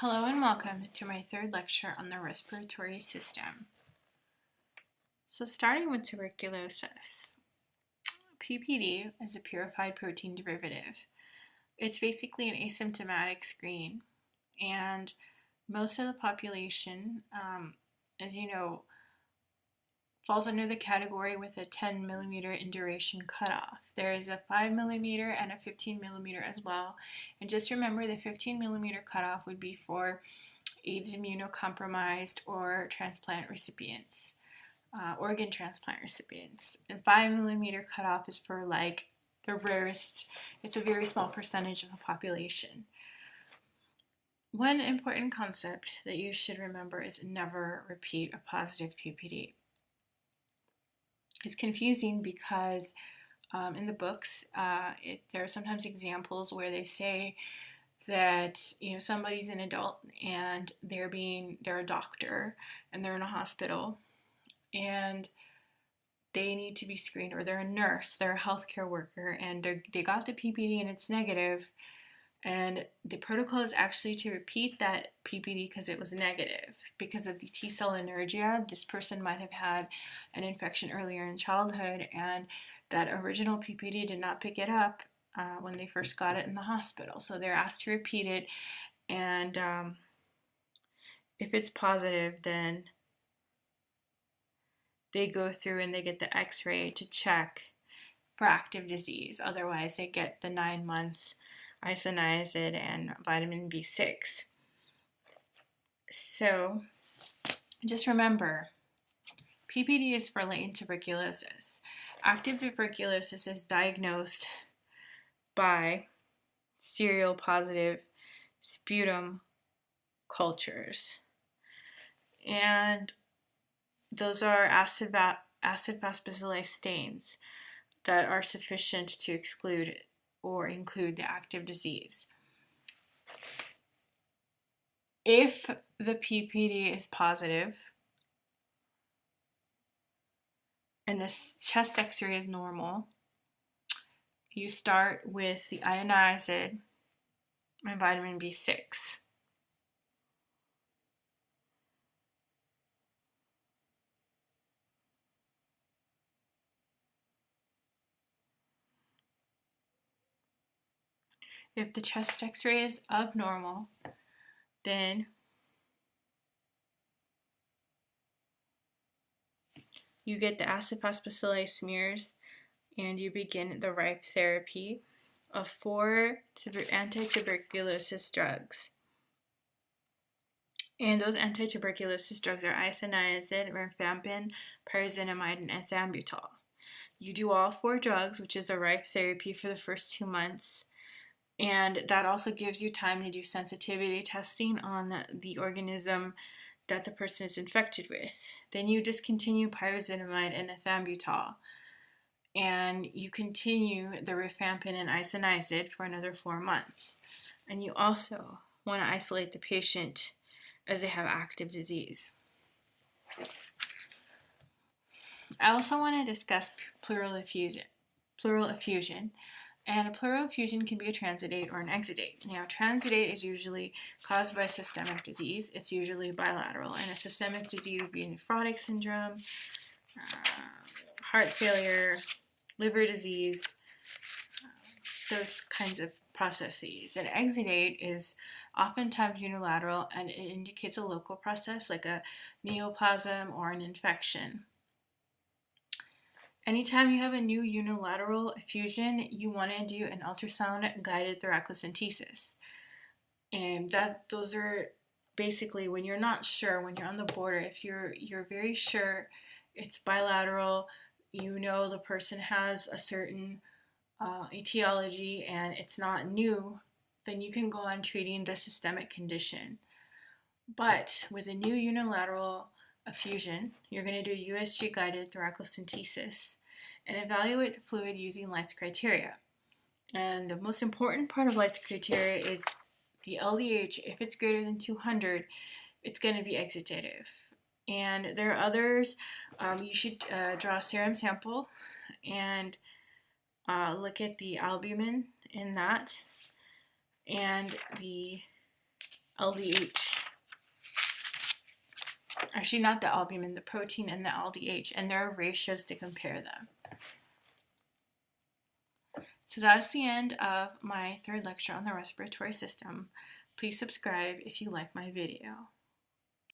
Hello and welcome to my third lecture on the respiratory system. So starting with tuberculosis, PPD is a purified protein derivative. It's basically an asymptomatic screen, and most of the population, as you know, falls under the category with a 10 millimeter in duration cutoff. There is a 5 millimeter and a 15 millimeter as well. And just remember the 15 millimeter cutoff would be for AIDS immunocompromised or transplant recipients, organ transplant recipients. And 5 millimeter cutoff is for like the rarest, it's a very small percentage of the population. One important concept that you should remember is never repeat a positive PPD. It's confusing because in the books, there are sometimes examples where they say that somebody's an adult and they're a doctor and they're in a hospital and they need to be screened, or they're a nurse, they're a healthcare worker, and they got the PPD and it's negative, and the protocol is actually to repeat that PPD because it was negative. Because of the T-cell inertia, this person might have had an infection earlier in childhood, and that original PPD did not pick it up when they first got it in the hospital. So they're asked to repeat it, and if it's positive, then they go through and they get the x-ray to check for active disease. Otherwise, they get the 9 months isoniazid and vitamin B6. So just remember, PPD is for latent tuberculosis. Active tuberculosis is diagnosed by serial positive sputum cultures. And those are acid fast bacilli stains that are sufficient to exclude or include the active disease. If the PPD is positive and the chest x-ray is normal, you start with the ionized and vitamin B6. If the chest x-ray is abnormal, then you get the acid fast bacilli smears and you begin the RIPE therapy of 4 anti-tuberculosis drugs. And those anti-tuberculosis drugs are isoniazid, rifampin, pyrazinamide, and ethambutol. You do all 4 drugs, which is the RIPE therapy, for the first 2 months. And that also gives you time to do sensitivity testing on the organism that the person is infected with. Then you discontinue pyrazinamide and ethambutol. And you continue the rifampin and isoniazid for another 4 months. And you also want to isolate the patient as they have active disease. I also want to discuss pleural effusion. And a pleural effusion can be a transudate or an exudate. Now, transudate is usually caused by systemic disease. It's usually bilateral. And a systemic disease would be nephrotic syndrome, heart failure, liver disease, those kinds of processes. An exudate is oftentimes unilateral, and it indicates a local process like a neoplasm or an infection. Anytime you have a new unilateral effusion, you want to do an ultrasound-guided thoracocentesis. And those are basically when you're not sure, when you're on the border, if you're very sure it's bilateral, you know the person has a certain etiology and it's not new, then you can go on treating the systemic condition. But with a new unilateral effusion, you're going to do USG-guided thoracocentesis and evaluate the fluid using Light's criteria. And the most important part of Light's criteria is the LDH. If it's greater than 200, it's going to be exudative. And there are others. You should draw a serum sample and look at the albumin in that and the LDH. Actually, not the albumin, the protein and the LDH, and there are ratios to compare them. So that's the end of my third lecture on the respiratory system. Please subscribe if you like my video.